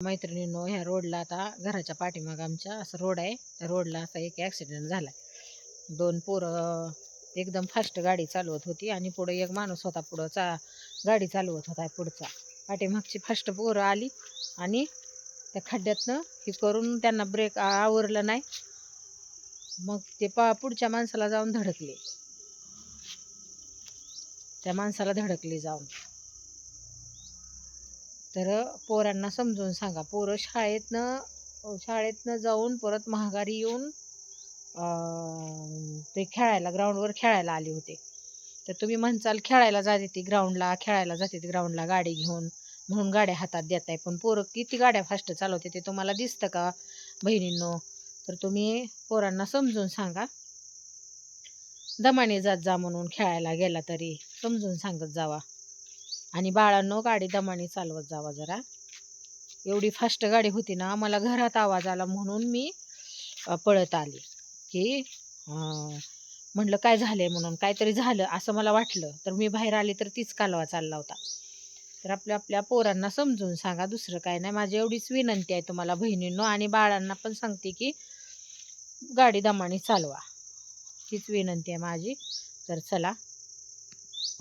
मैत्रिणींनो, ह्या रोडला आता घराच्या पाठीमागं आमच्या असं रोड आहे. त्या रोडला असा एक ॲक्सिडेंट झाला. दोन पोरं एकदम फास्ट गाडी चालवत होती आणि पुढे एक माणूस होता, गाडी चालवत होता पुढचा. पाठीमागची फास्ट पोरं आली आणि त्या खड्ड्यातनं हे करून त्यांना ब्रेक आवरलं नाही. मग ते पुढच्या माणसाला जाऊन धडकले. त्या माणसाला धडकले जाऊन. तर पोरांना समजून सांगा. पोरं शाळेतनं जाऊन परत माघारी येऊन ते ग्राउंडवर खेळायला आले होते. तर तुम्ही म्हणसाल खेळायला जाते ती ग्राउंडला गाडी घेऊन म्हणून गाड्या हातात देताय. पण पोरं किती गाड्या फास्ट चालवते ते तुम्हाला दिसतं का बहिणींनो? तर तुम्ही पोरांना समजून सांगा. दमाने जात जा म्हणून खेळायला गेला तरी समजून सांगत जावा. आणि बाळांनो, गाडी दमाने चालवत जावा जरा. एवढी फास्ट गाडी होती ना, मला घरात आवाज आला म्हणून मी पळत आले की म्हटलं काय झालंय म्हणून, काहीतरी झालं असं मला वाटलं. तर मी बाहेर आले तर तीच कालवा चालला होता. तर आपल्या पोरांना समजून सांगा, दुसरं काय नाही. माझी एवढीच विनंती आहे तुम्हाला बहिणींनो. आणि बाळांना पण सांगते की गाडी दमाने चालवा, हीच विनंती आहे माझी. तर चला.